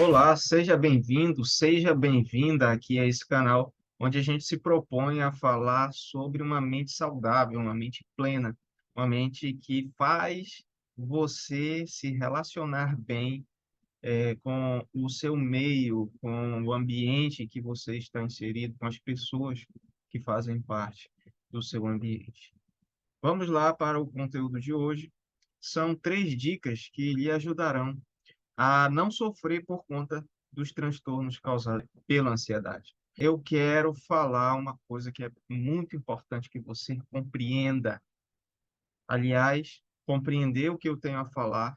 Olá, seja bem-vindo, seja bem-vinda aqui a esse canal, onde a gente se propõe a falar sobre uma mente saudável, uma mente plena, uma mente que faz você se relacionar bem, com o seu meio, com o ambiente que você está inserido, com as pessoas que fazem parte do seu ambiente. Vamos lá para o conteúdo de hoje. São 3 dicas que lhe ajudarão a não sofrer por conta dos transtornos causados pela ansiedade. Eu quero falar uma coisa que é muito importante que você compreenda. Aliás, compreender o que eu tenho a falar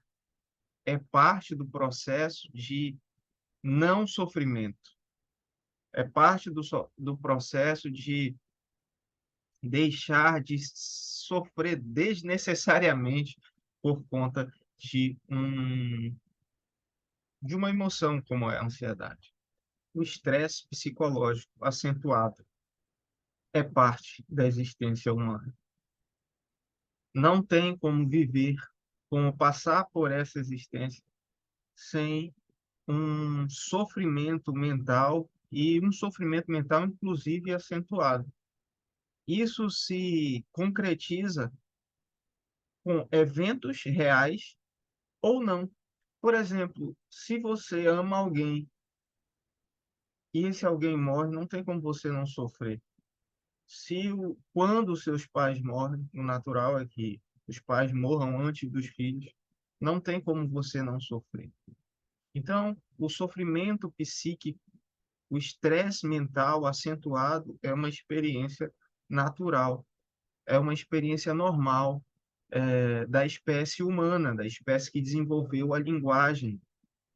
é parte do processo de não sofrimento, é parte do processo de deixar de sofrer desnecessariamente por conta de de uma emoção como é a ansiedade. O estresse psicológico acentuado é parte da existência humana. Não tem como viver, como passar por essa existência sem um sofrimento mental e um sofrimento mental, inclusive, acentuado. Isso se concretiza com eventos reais ou não. Por exemplo, se você ama alguém e esse alguém morre, não tem como você não sofrer. Quando os seus pais morrem, o natural é que os pais morram antes dos filhos, não tem como você não sofrer. Então, o sofrimento psíquico, o estresse mental acentuado é uma experiência natural, é uma experiência normal, da espécie humana, da espécie que desenvolveu a linguagem,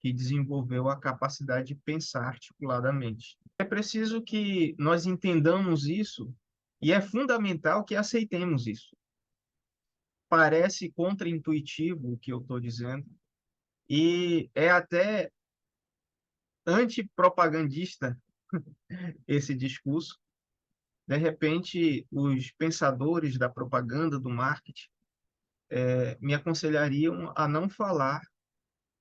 que desenvolveu a capacidade de pensar articuladamente. É preciso que nós entendamos isso e é fundamental que aceitemos isso. Parece contraintuitivo o que eu estou dizendo e é até antipropagandista esse discurso. De repente, os pensadores da propaganda, do marketing, me aconselhariam a não falar,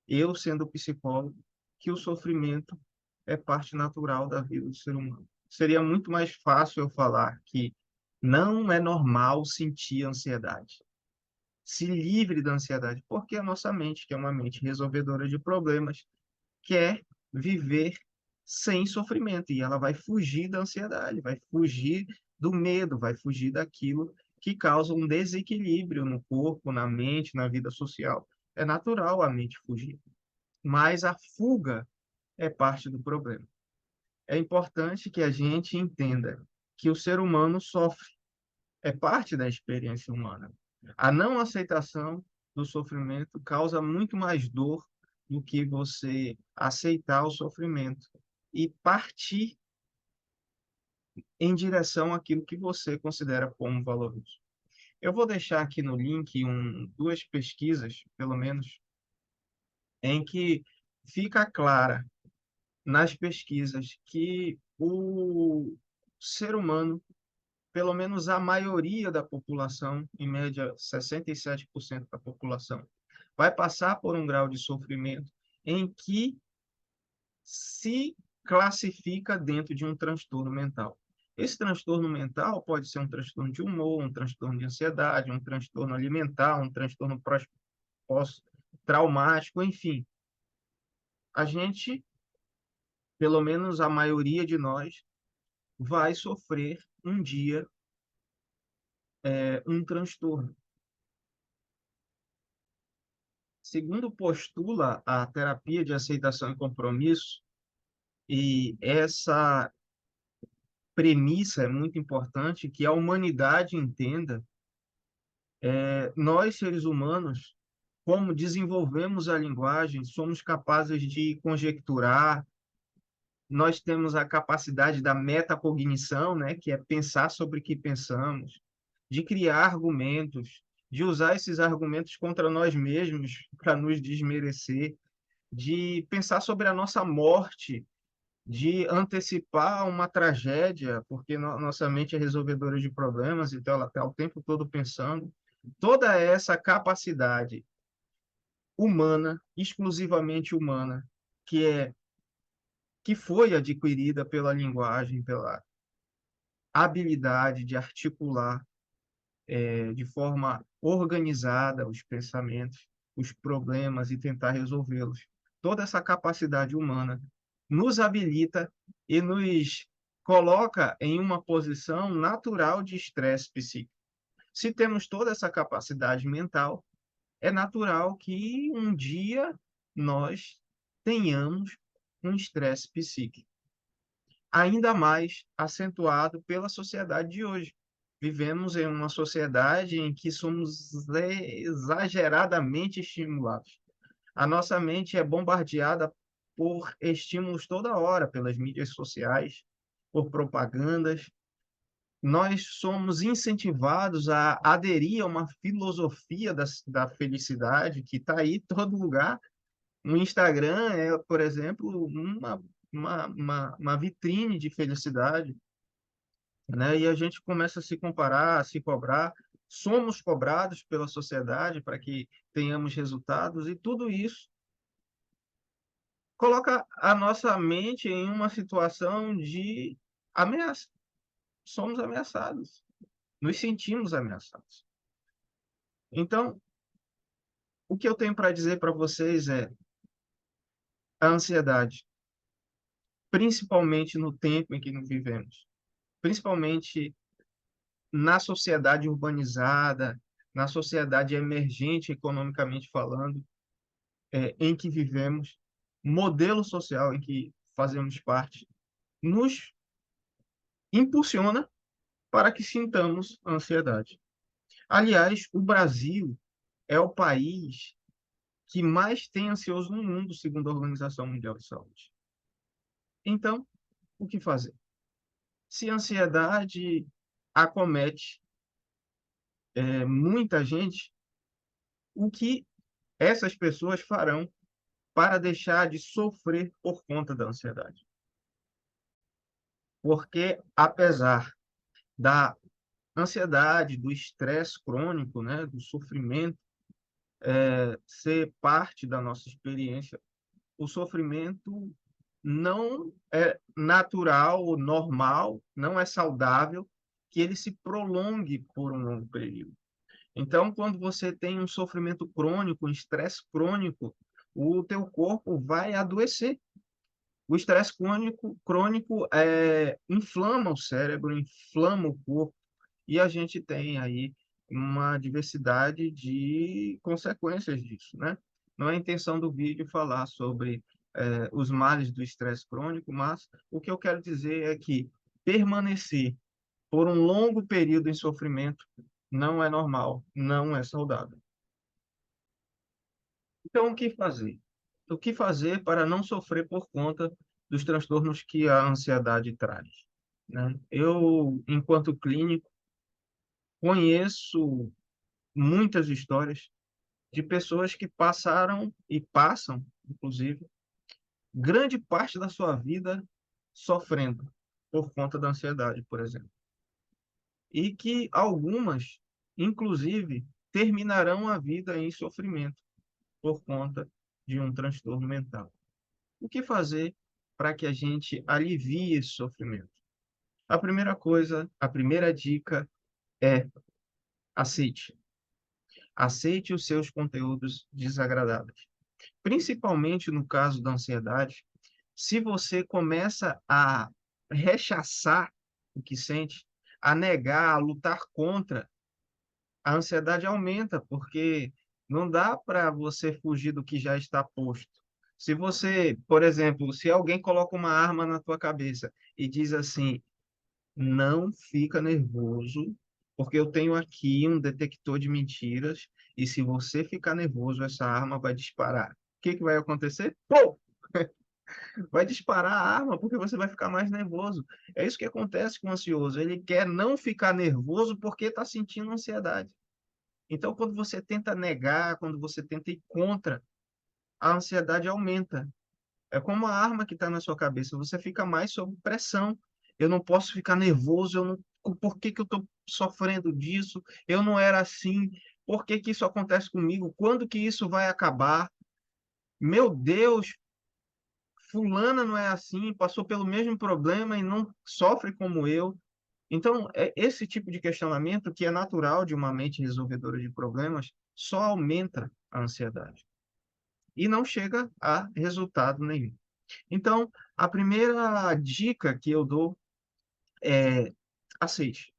eu sendo psicólogo, que o sofrimento é parte natural da vida do ser humano. Seria muito mais fácil eu falar que não é normal sentir ansiedade. Se livre da ansiedade, porque a nossa mente, que é uma mente resolvedora de problemas, quer viver sem sofrimento e ela vai fugir da ansiedade, vai fugir do medo, vai fugir daquilo que causa um desequilíbrio no corpo, na mente, na vida social. É natural a mente fugir, mas a fuga é parte do problema. É importante que a gente entenda que o ser humano sofre, é parte da experiência humana. A não aceitação do sofrimento causa muito mais dor do que você aceitar o sofrimento e partir em direção àquilo que você considera como valoroso. Eu vou deixar aqui no link duas pesquisas, pelo menos, em que fica clara nas pesquisas que o ser humano, pelo menos a maioria da população, em média 67% da população, vai passar por um grau de sofrimento em que se classifica dentro de um transtorno mental. Esse transtorno mental pode ser um transtorno de humor, um transtorno de ansiedade, um transtorno alimentar, um transtorno pós-traumático, enfim. A gente, pelo menos a maioria de nós, vai sofrer um dia um transtorno. Segundo postula a terapia de aceitação e compromisso, e essa premissa é muito importante, que a humanidade entenda, nós, seres humanos, como desenvolvemos a linguagem, somos capazes de conjecturar, nós temos a capacidade da metacognição, né, que é pensar sobre o que pensamos, de criar argumentos, de usar esses argumentos contra nós mesmos para nos desmerecer, de pensar sobre a nossa morte, de antecipar uma tragédia, porque nossa mente é resolvedora de problemas, então ela está o tempo todo pensando. Toda essa capacidade humana, exclusivamente humana, que é que foi adquirida pela linguagem, pela habilidade de articular de forma organizada os pensamentos, os problemas e tentar resolvê-los. Toda essa capacidade humana nos habilita e nos coloca em uma posição natural de estresse psíquico. Se temos toda essa capacidade mental, é natural que um dia nós tenhamos um estresse psíquico, ainda mais acentuado pela sociedade de hoje. Vivemos em uma sociedade em que somos exageradamente estimulados. A nossa mente é bombardeada por estímulos toda hora, pelas mídias sociais, por propagandas. Nós somos incentivados a aderir a uma filosofia da felicidade que está aí em todo lugar. O Instagram é, por exemplo, uma vitrine de felicidade, né? E a gente começa a se comparar, a se cobrar. Somos cobrados pela sociedade para que tenhamos resultados, e tudo isso coloca a nossa mente em uma situação de ameaça. Somos ameaçados, nos sentimos ameaçados. Então, o que eu tenho para dizer para vocês é a ansiedade, principalmente no tempo em que nos vivemos, principalmente na sociedade urbanizada, na sociedade emergente economicamente falando, em que vivemos, modelo social em que fazemos parte, nos impulsiona para que sintamos ansiedade. Aliás, o Brasil é o país que mais tem ansioso no mundo, segundo a Organização Mundial de Saúde. Então, o que fazer? Se a ansiedade acomete muita gente, o que essas pessoas farão para deixar de sofrer por conta da ansiedade? Porque, apesar da ansiedade, do estresse crônico, né, do sofrimento, ser parte da nossa experiência, o sofrimento não é natural ou normal, não é saudável que ele se prolongue por um longo período. Então, quando você tem um sofrimento crônico, um estresse crônico, o teu corpo vai adoecer. O estresse crônico inflama o cérebro, inflama o corpo, e a gente tem aí uma diversidade de consequências disso, né? Não é a intenção do vídeo falar sobre os males do estresse crônico, mas o que eu quero dizer é que permanecer por um longo período em sofrimento não é normal, não é saudável. Então, o que fazer? O que fazer para não sofrer por conta dos transtornos que a ansiedade traz, né? Eu, enquanto clínico, conheço muitas histórias de pessoas que passaram e passam, inclusive, grande parte da sua vida sofrendo por conta da ansiedade, por exemplo. E que algumas, inclusive, terminarão a vida em sofrimento por conta de um transtorno mental. O que fazer para que a gente alivie esse sofrimento? A primeira coisa, a primeira dica é aceite. Aceite os seus conteúdos desagradáveis. Principalmente no caso da ansiedade, se você começa a rechaçar o que sente, a negar, a lutar contra, a ansiedade aumenta, porque não dá para você fugir do que já está posto. Se você, por exemplo, se alguém coloca uma arma na tua cabeça e diz assim: não fica nervoso, porque eu tenho aqui um detector de mentiras, e se você ficar nervoso, essa arma vai disparar. O que que vai acontecer? Pô! Vai disparar a arma porque você vai ficar mais nervoso. É isso que acontece com o ansioso. Ele quer não ficar nervoso porque está sentindo ansiedade. Então, quando você tenta negar, quando você tenta ir contra, a ansiedade aumenta. É como a arma que está na sua cabeça, você fica mais sob pressão. Eu não posso ficar nervoso, eu não... por que que eu estou sofrendo disso? Eu não era assim. Por que que isso acontece comigo? Quando que isso vai acabar? Meu Deus, fulana não é assim, passou pelo mesmo problema e não sofre como eu. Então, esse tipo de questionamento, que é natural de uma mente resolvedora de problemas, só aumenta a ansiedade e não chega a resultado nenhum. Então, a primeira dica que eu dou é: aceite.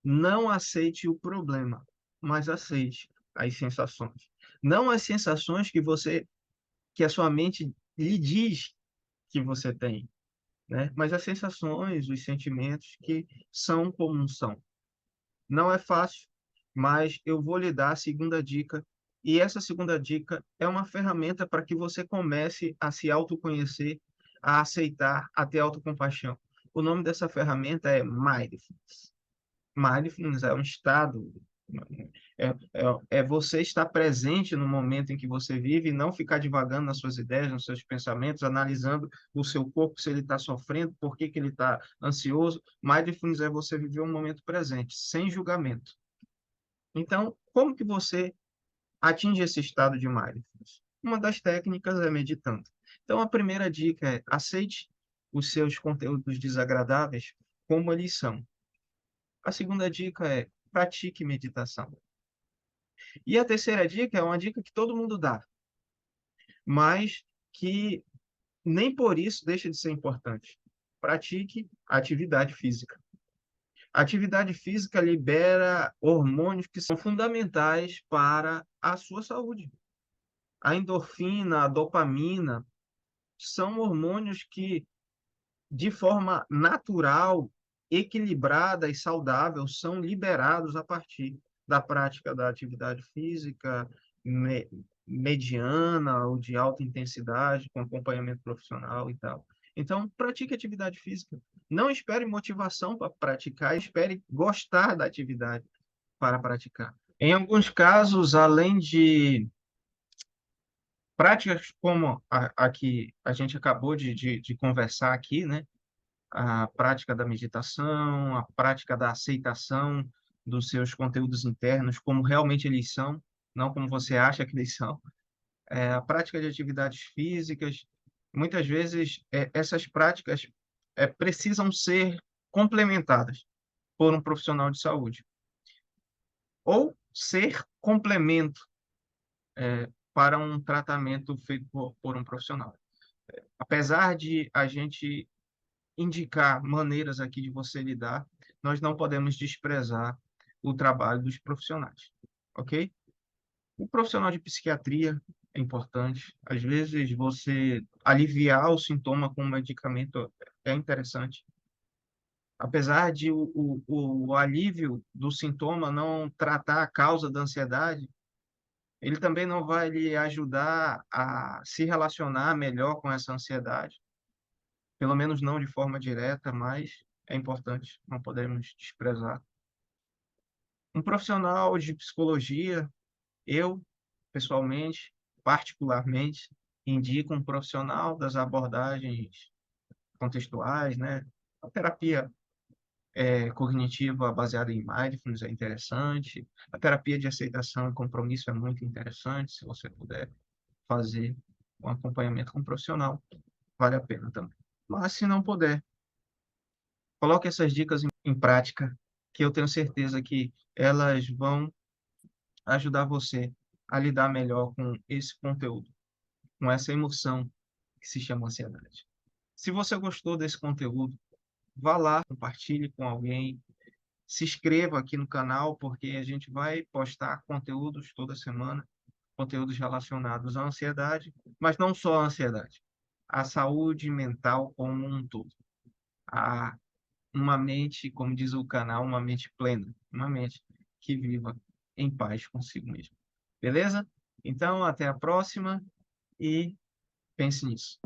Não aceite o problema, mas aceite as sensações. Não as sensações que a sua mente lhe diz que você tem, né? Mas as sensações, os sentimentos que são como são. Não é fácil, mas eu vou lhe dar a segunda dica. E essa segunda dica é uma ferramenta para que você comece a se autoconhecer, a aceitar, a ter autocompaixão. O nome dessa ferramenta é Mindfulness. Mindfulness é um estado, é você estar presente no momento em que você vive e não ficar divagando nas suas ideias, nos seus pensamentos, analisando o seu corpo, se ele está sofrendo, por que que ele está ansioso. Mindfulness é você viver um momento presente, sem julgamento. Então, como que você atinge esse estado de mindfulness? Uma das técnicas é meditando. Então, a primeira dica é: aceite os seus conteúdos desagradáveis como eles são. A segunda dica é: pratique meditação. E a terceira dica é uma dica que todo mundo dá, mas que nem por isso deixa de ser importante. Pratique atividade física. A atividade física libera hormônios que são fundamentais para a sua saúde. A endorfina, a dopamina, são hormônios que, de forma natural, equilibrada e saudável, são liberados a partir da prática da atividade física mediana ou de alta intensidade, com acompanhamento profissional e tal. Então, pratique atividade física. Não espere motivação para praticar, espere gostar da atividade para praticar. Em alguns casos, além de práticas como a que a gente acabou de conversar aqui, né? A prática da meditação, a prática da aceitação dos seus conteúdos internos, como realmente eles são, não como você acha que eles são. A prática de atividades físicas, muitas vezes essas práticas precisam ser complementadas por um profissional de saúde, ou ser complemento para um tratamento feito por um profissional. Apesar de a gente indicar maneiras aqui de você lidar, nós não podemos desprezar o trabalho dos profissionais, ok? O profissional de psiquiatria é importante. Às vezes, você aliviar o sintoma com um medicamento é interessante. Apesar de o alívio do sintoma não tratar a causa da ansiedade, ele também não vai lhe ajudar a se relacionar melhor com essa ansiedade. Pelo menos não de forma direta, mas é importante, não podemos desprezar. Um profissional de psicologia, eu, pessoalmente, particularmente, indico um profissional das abordagens contextuais, né? A terapia cognitiva baseada em mindfulness é interessante. A terapia de aceitação e compromisso é muito interessante, se você puder fazer um acompanhamento com um profissional, vale a pena também. Mas se não puder, coloque essas dicas em prática, que eu tenho certeza que elas vão ajudar você a lidar melhor com esse conteúdo, com essa emoção que se chama ansiedade. Se você gostou desse conteúdo, vá lá, compartilhe com alguém, se inscreva aqui no canal, porque a gente vai postar conteúdos toda semana, conteúdos relacionados à ansiedade, mas não só à ansiedade, à saúde mental como um todo, a uma mente, como diz o canal, uma mente plena, uma mente que viva em paz consigo mesmo. Beleza? Então, até a próxima e pense nisso.